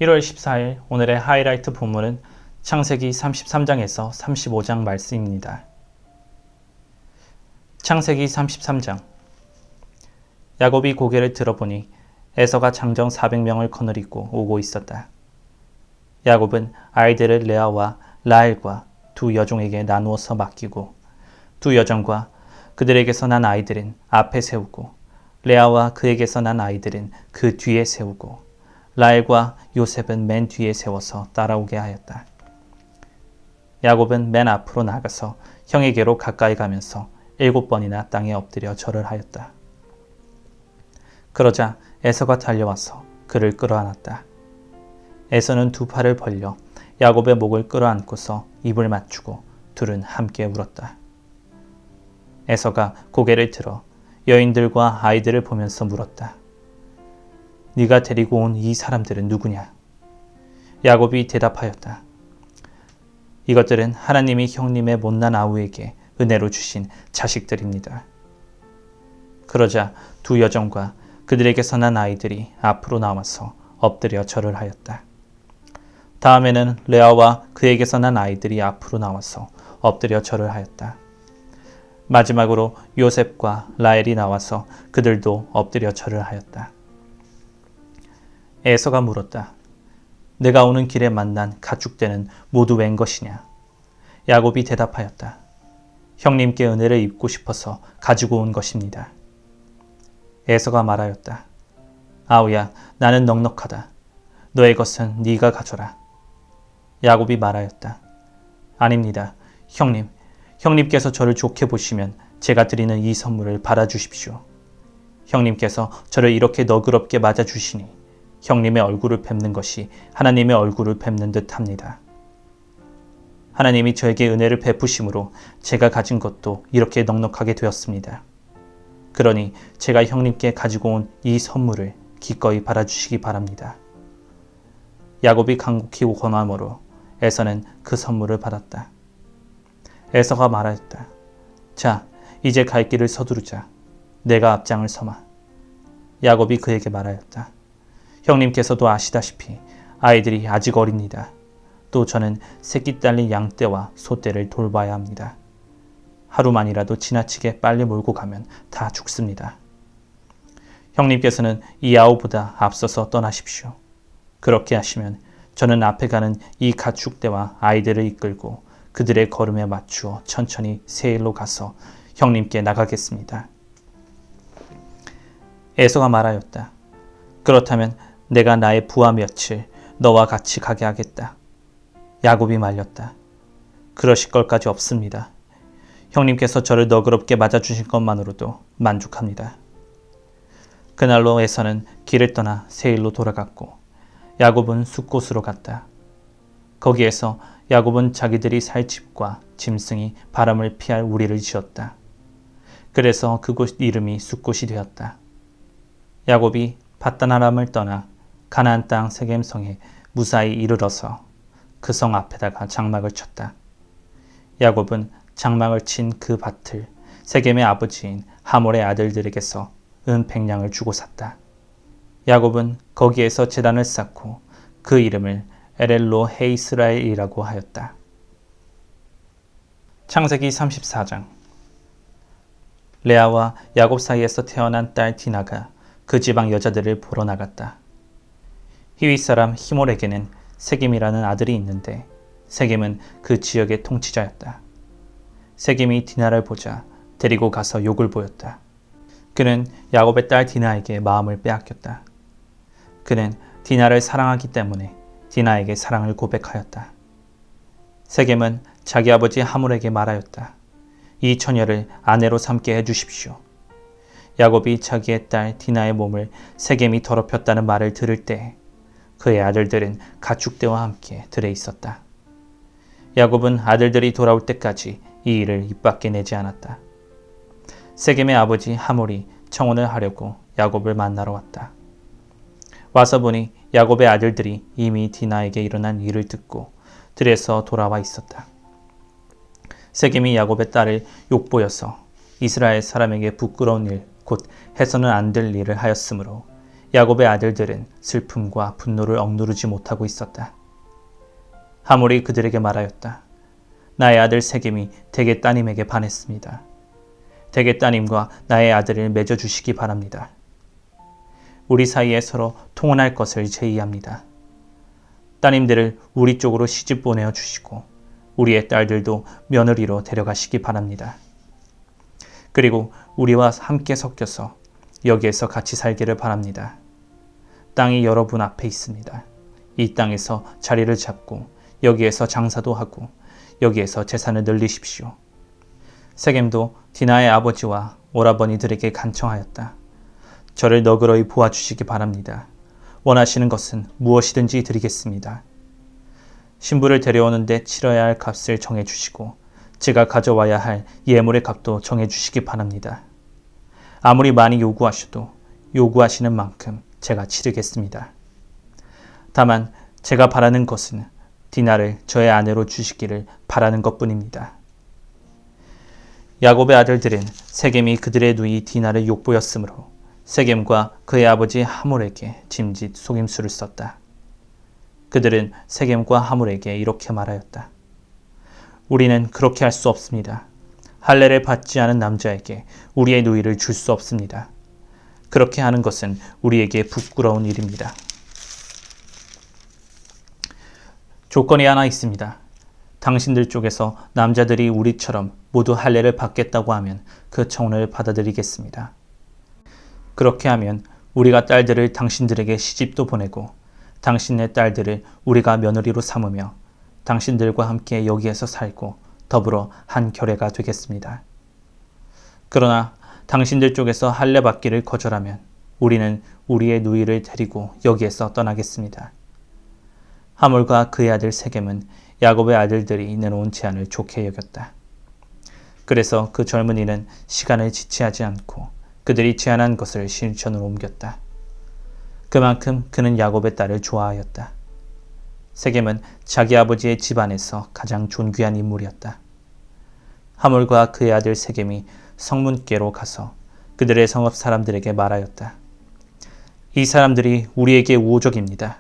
(1월 14일) 오늘의 하이라이트 본문은 창세기 33장에서 35장 말씀입니다. 창세기 33장. 야곱이 고개를 들어보니 에서가 장정 400명을 거느리고 오고 있었다. 야곱은 아이들을 레아와 라헬과 두 여종에게 나누어서 맡기고 두 여종과 그들에게서 난 아이들은 앞에 세우고 레아와 그에게서 난 아이들은 그 뒤에 세우고 라헬과 요셉은 맨 뒤에 세워서 따라오게 하였다. 야곱은 맨 앞으로 나가서 형에게로 가까이 가면서 7번이나 땅에 엎드려 절을 하였다. 그러자 에서가 달려와서 그를 끌어안았다. 에서는 두 팔을 벌려 야곱의 목을 끌어안고서 입을 맞추고 둘은 함께 울었다. 에서가 고개를 들어 여인들과 아이들을 보면서 물었다. 네가 데리고 온 이 사람들은 누구냐? 야곱이 대답하였다. 이것들은 하나님이 형님의 못난 아우에게 은혜로 주신 자식들입니다. 그러자 두 여종과 그들에게서 난 아이들이 앞으로 나와서 엎드려 절을 하였다. 다음에는 레아와 그에게서 난 아이들이 앞으로 나와서 엎드려 절을 하였다. 마지막으로 요셉과 라헬이 나와서 그들도 엎드려 절을 하였다. 에서가 물었다. 내가 오는 길에 만난 가축대는 모두 웬 것이냐? 야곱이 대답하였다. 형님께 은혜를 입고 싶어서 가지고 온 것입니다. 에서가 말하였다. 아우야, 나는 넉넉하다. 너의 것은 네가 가져라. 야곱이 말하였다. 아닙니다. 형님께서 저를 좋게 보시면 제가 드리는 이 선물을 받아주십시오. 형님께서 저를 이렇게 너그럽게 맞아주시니 형님의 얼굴을 뵙는 것이 하나님의 얼굴을 뵙는 듯 합니다. 하나님이 저에게 은혜를 베푸심으로 제가 가진 것도 이렇게 넉넉하게 되었습니다. 그러니 제가 형님께 가지고 온 이 선물을 기꺼이 받아주시기 바랍니다. 야곱이 간곡히 권함으로 에서는 그 선물을 받았다. 에서가 말하였다. 자, 이제 갈 길을 서두르자. 내가 앞장을 서마. 야곱이 그에게 말하였다. 형님께서도 아시다시피 아이들이 아직 어립니다. 또 저는 새끼 딸린 양떼와 소떼를 돌봐야 합니다. 하루만이라도 지나치게 빨리 몰고 가면 다 죽습니다. 형님께서는 이 아우보다 앞서서 떠나십시오. 그렇게 하시면 저는 앞에 가는 이 가축대와 아이들을 이끌고 그들의 걸음에 맞추어 천천히 세일로 가서 형님께 나가겠습니다. 에서가 말하였다. 그렇다면 내가 나의 부하 며칠 너와 같이 가게 하겠다. 야곱이 말렸다. 그러실 것까지 없습니다. 형님께서 저를 너그럽게 맞아주신 것만으로도 만족합니다. 그날로 에서는 길을 떠나 세일로 돌아갔고 야곱은 숫곳으로 갔다. 거기에서 야곱은 자기들이 살 집과 짐승이 바람을 피할 우리를 지었다. 그래서 그곳 이름이 숫곳이 되었다. 야곱이 밧단아람을 떠나 가나안 땅 세겜성에 무사히 이르러서 그 성 앞에다가 장막을 쳤다. 야곱은 장막을 친 그 밭을 세겜의 아버지인 하몰의 아들들에게서 은 100냥을 주고 샀다. 야곱은 거기에서 제단을 쌓고 그 이름을 에렐로 헤이스라엘이라고 하였다. 창세기 34장. 레아와 야곱 사이에서 태어난 딸 디나가 그 지방 여자들을 보러 나갔다. 히윗 사람 히몰에게는 세겜이라는 아들이 있는데 세겜은 그 지역의 통치자였다. 세겜이 디나를 보자 데리고 가서 욕을 보였다. 그는 야곱의 딸 디나에게 마음을 빼앗겼다. 그는 디나를 사랑하기 때문에 디나에게 사랑을 고백하였다. 세겜은 자기 아버지 하몰에게 말하였다. 이 처녀를 아내로 삼게 해주십시오. 야곱이 자기의 딸 디나의 몸을 세겜이 더럽혔다는 말을 들을 때 그의 아들들은 가축대와 함께 들에 있었다. 야곱은 아들들이 돌아올 때까지 이 일을 입 밖에 내지 않았다. 세겜의 아버지 하몰이 청혼을 하려고 야곱을 만나러 왔다. 와서 보니 야곱의 아들들이 이미 디나에게 일어난 일을 듣고 들에서 돌아와 있었다. 세겜이 야곱의 딸을 욕보여서 이스라엘 사람에게 부끄러운 일, 곧 해서는 안 될 일을 하였으므로 야곱의 아들들은 슬픔과 분노를 억누르지 못하고 있었다. 하몰이 그들에게 말하였다. 나의 아들 세겜이 대개 따님에게 반했습니다. 대개 따님과 나의 아들을 맺어주시기 바랍니다. 우리 사이에 서로 통혼할 것을 제의합니다. 따님들을 우리 쪽으로 시집 보내어 주시고 우리의 딸들도 며느리로 데려가시기 바랍니다. 그리고 우리와 함께 섞여서 여기에서 같이 살기를 바랍니다. 땅이 여러분 앞에 있습니다. 이 땅에서 자리를 잡고 여기에서 장사도 하고 여기에서 재산을 늘리십시오. 세겜도 디나의 아버지와 오라버니들에게 간청하였다. 저를 너그러이 보아주시기 바랍니다. 원하시는 것은 무엇이든지 드리겠습니다. 신부를 데려오는데 치러야 할 값을 정해주시고 제가 가져와야 할 예물의 값도 정해주시기 바랍니다. 아무리 많이 요구하셔도 요구하시는 만큼 제가 치르겠습니다. 다만 제가 바라는 것은 디나를 저의 아내로 주시기를 바라는 것뿐입니다. 야곱의 아들들은 세겜이 그들의 누이 디나를 욕보였으므로 세겜과 그의 아버지 하몰에게 짐짓 속임수를 썼다. 그들은 세겜과 하몰에게 이렇게 말하였다. 우리는 그렇게 할 수 없습니다. 할례를 받지 않은 남자에게 우리의 누이를 줄 수 없습니다. 그렇게 하는 것은 우리에게 부끄러운 일입니다. 조건이 하나 있습니다. 당신들 쪽에서 남자들이 우리처럼 모두 할례를 받겠다고 하면 그 청혼을 받아들이겠습니다. 그렇게 하면 우리가 딸들을 당신들에게 시집도 보내고 당신의 딸들을 우리가 며느리로 삼으며 당신들과 함께 여기에서 살고 더불어 한 결례가 되겠습니다. 그러나 당신들 쪽에서 할례 받기를 거절하면 우리는 우리의 누이를 데리고 여기에서 떠나겠습니다. 하몰과 그의 아들 세겜은 야곱의 아들들이 내놓은 제안을 좋게 여겼다. 그래서 그 젊은이는 시간을 지체하지 않고 그들이 제안한 것을 실천으로 옮겼다. 그만큼 그는 야곱의 딸을 좋아하였다. 세겜은 자기 아버지의 집안에서 가장 존귀한 인물이었다. 하몰과 그의 아들 세겜이 성문께로 가서 그들의 성읍 사람들에게 말하였다. 이 사람들이 우리에게 우호적입니다.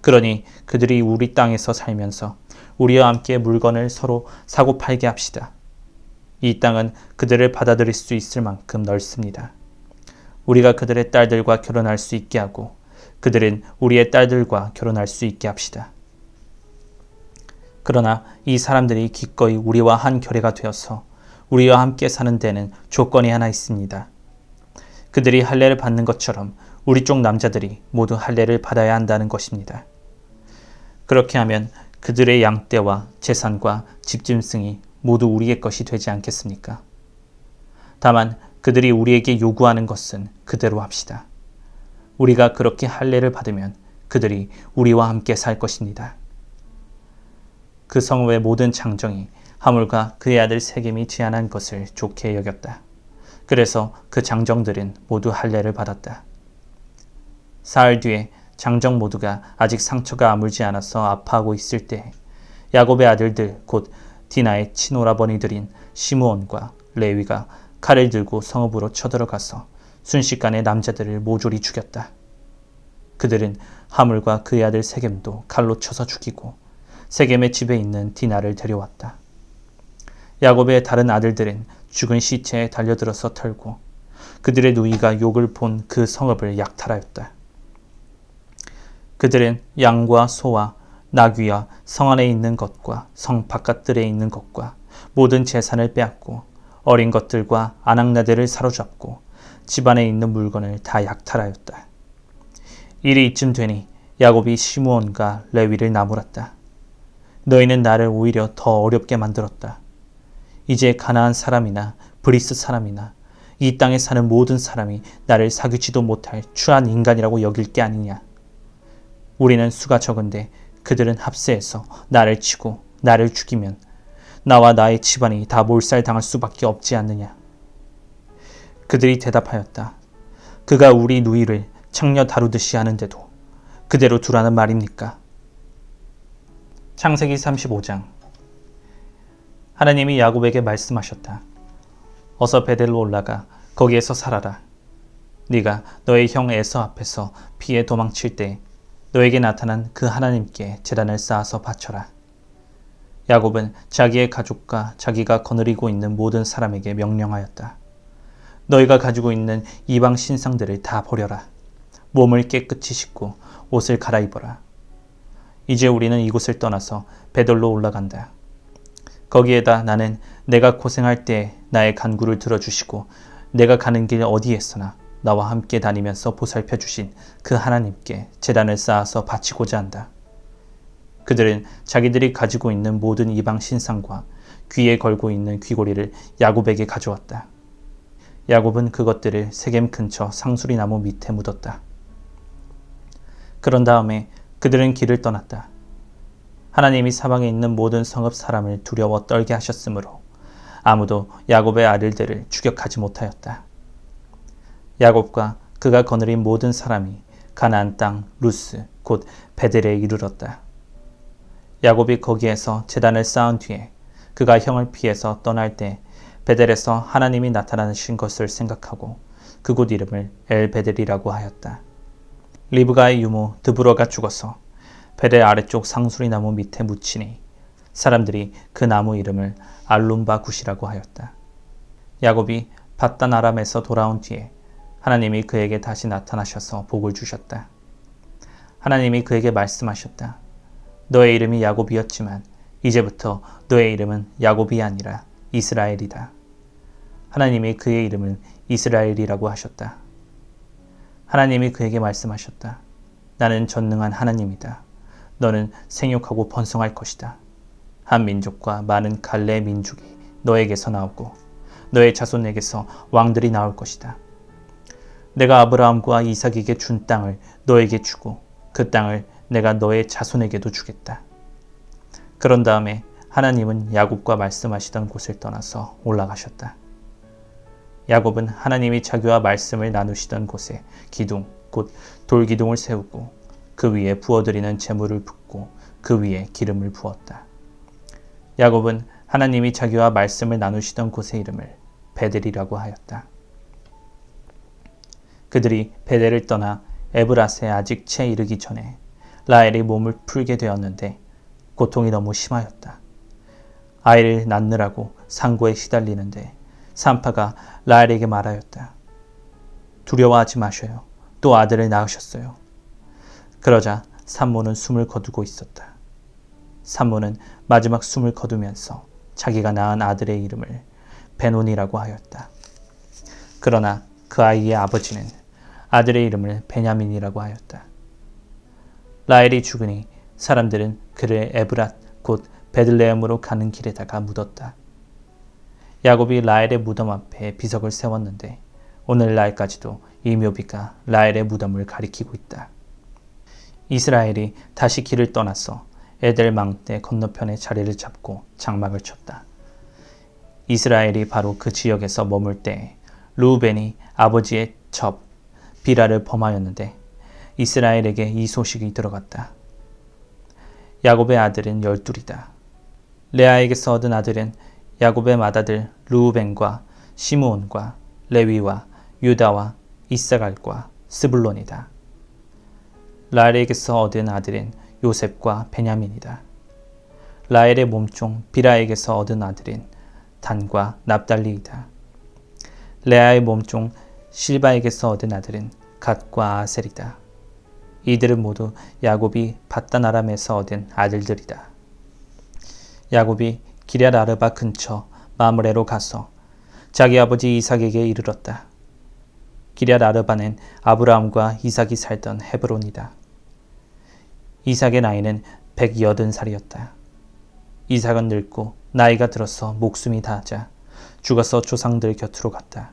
그러니 그들이 우리 땅에서 살면서 우리와 함께 물건을 서로 사고 팔게 합시다. 이 땅은 그들을 받아들일 수 있을 만큼 넓습니다. 우리가 그들의 딸들과 결혼할 수 있게 하고 그들은 우리의 딸들과 결혼할 수 있게 합시다. 그러나 이 사람들이 기꺼이 우리와 한 결례가 되어서 우리와 함께 사는 데는 조건이 하나 있습니다. 그들이 할례를 받는 것처럼 우리 쪽 남자들이 모두 할례를 받아야 한다는 것입니다. 그렇게 하면 그들의 양떼와 재산과 집짐승이 모두 우리의 것이 되지 않겠습니까? 다만 그들이 우리에게 요구하는 것은 그대로 합시다. 우리가 그렇게 할례를 받으면 그들이 우리와 함께 살 것입니다. 그 성읍의 모든 장정이 하몰과 그의 아들 세겜이 제안한 것을 좋게 여겼다. 그래서 그 장정들은 모두 할례를 받았다. 사흘 뒤에 장정 모두가 아직 상처가 아물지 않아서 아파하고 있을 때 야곱의 아들들 곧 디나의 친오라버니들인 시므온과 레위가 칼을 들고 성읍으로 쳐들어가서 순식간에 남자들을 모조리 죽였다. 그들은 하물과 그의 아들 세겜도 칼로 쳐서 죽이고 세겜의 집에 있는 디나를 데려왔다. 야곱의 다른 아들들은 죽은 시체에 달려들어서 털고 그들의 누이가 욕을 본 그 성읍을 약탈하였다. 그들은 양과 소와 나귀와 성 안에 있는 것과 성 바깥들에 있는 것과 모든 재산을 빼앗고 어린 것들과 아낙나들을 사로잡고 집안에 있는 물건을 다 약탈하였다. 일이 이쯤 되니 야곱이 시므온과 레위를 나무랐다. 너희는 나를 오히려 더 어렵게 만들었다. 이제 가나안 사람이나 브리스 사람이나 이 땅에 사는 모든 사람이 나를 사귀지도 못할 추한 인간이라고 여길 게 아니냐. 우리는 수가 적은데 그들은 합세해서 나를 치고 나를 죽이면 나와 나의 집안이 다 몰살당할 수밖에 없지 않느냐. 그들이 대답하였다. 그가 우리 누이를 창녀 다루듯이 하는데도 그대로 두라는 말입니까? 창세기 35장. 하나님이 야곱에게 말씀하셨다. 어서 베델로 올라가 거기에서 살아라. 네가 너의 형 에서 앞에서 피해 도망칠 때 너에게 나타난 그 하나님께 제단을 쌓아서 바쳐라. 야곱은 자기의 가족과 자기가 거느리고 있는 모든 사람에게 명령하였다. 너희가 가지고 있는 이방 신상들을 다 버려라. 몸을 깨끗이 씻고 옷을 갈아입어라. 이제 우리는 이곳을 떠나서 베델로 올라간다. 거기에다 나는 내가 고생할 때 나의 간구를 들어주시고 내가 가는 길 어디에서나 나와 함께 다니면서 보살펴 주신 그 하나님께 제단을 쌓아서 바치고자 한다. 그들은 자기들이 가지고 있는 모든 이방 신상과 귀에 걸고 있는 귀고리를 야곱에게 가져왔다. 야곱은 그것들을 세겜 근처 상수리 나무 밑에 묻었다. 그런 다음에 그들은 길을 떠났다. 하나님이 사방에 있는 모든 성읍 사람을 두려워 떨게 하셨으므로 아무도 야곱의 아들들을 추격하지 못하였다. 야곱과 그가 거느린 모든 사람이 가나안 땅 루스 곧 베델에 이르렀다. 야곱이 거기에서 제단을 쌓은 뒤에 그가 형을 피해서 떠날 때 베델에서 하나님이 나타나신 것을 생각하고 그곳 이름을 엘베델이라고 하였다. 리브가의 유모 드브러가 죽어서 베델 아래쪽 상수리 나무 밑에 묻히니 사람들이 그 나무 이름을 알룸바굿이라고 하였다. 야곱이 밧단 아람에서 돌아온 뒤에 하나님이 그에게 다시 나타나셔서 복을 주셨다. 하나님이 그에게 말씀하셨다. 너의 이름이 야곱이었지만 이제부터 너의 이름은 야곱이 아니라 이스라엘이다. 하나님이 그의 이름을 이스라엘이라고 하셨다. 하나님이 그에게 말씀하셨다. 나는 전능한 하나님이다. 너는 생육하고 번성할 것이다. 한 민족과 많은 갈래 민족이 너에게서 나오고 너의 자손에게서 왕들이 나올 것이다. 내가 아브라함과 이삭에게 준 땅을 너에게 주고 그 땅을 내가 너의 자손에게도 주겠다. 그런 다음에 하나님은 야곱과 말씀하시던 곳을 떠나서 올라가셨다. 야곱은 하나님이 자기와 말씀을 나누시던 곳에 기둥, 곧 돌기둥을 세우고 그 위에 부어드리는 제물을 붓고 그 위에 기름을 부었다. 야곱은 하나님이 자기와 말씀을 나누시던 곳의 이름을 베델이라고 하였다. 그들이 베델을 떠나 에브랏에 아직 채 이르기 전에 라헬이 몸을 풀게 되었는데 고통이 너무 심하였다. 아이를 낳느라고 상고에 시달리는데 산파가 라헬에게 말하였다. 두려워하지 마셔요. 또 아들을 낳으셨어요. 그러자 산모는 숨을 거두고 있었다. 산모는 마지막 숨을 거두면서 자기가 낳은 아들의 이름을 베논이라고 하였다. 그러나 그 아이의 아버지는 아들의 이름을 베냐민이라고 하였다. 라헬이 죽으니 사람들은 그를 에브랏 곧 베들레헴으로 가는 길에다가 묻었다. 야곱이 라헬의 무덤 앞에 비석을 세웠는데 오늘날까지도 이 묘비가 라헬의 무덤을 가리키고 있다. 이스라엘이 다시 길을 떠나서 에델 망대 건너편에 자리를 잡고 장막을 쳤다. 이스라엘이 바로 그 지역에서 머물 때 르우벤이 아버지의 첩 비라를 범하였는데 이스라엘에게 이 소식이 들어갔다. 야곱의 아들은 12이다. 레아에게서 얻은 아들은 야곱의 맏아들 르우벤과 시므온과 레위와 유다와 이사갈과 스불론이다. 라헬에게서 얻은 아들은 요셉과 베냐민이다. 라헬의 몸종 비라에게서 얻은 아들은 단과 납달리이다. 레아의 몸종 실바에게서 얻은 아들은 갓과 아셀이다. 이들은 모두 야곱이 밧단 아람에서 얻은 아들들이다. 야곱이 기럇 아르바 근처 마므레로 가서 자기 아버지 이삭에게 이르렀다. 기럇 아르바는 아브라함과 이삭이 살던 헤브론이다. 이삭의 나이는 180살이었다. 이삭은 늙고 나이가 들어서 목숨이 다하자 죽어서 조상들 곁으로 갔다.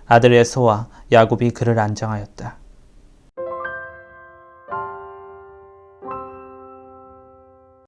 아들 에서와 야곱이 그를 안장하였다.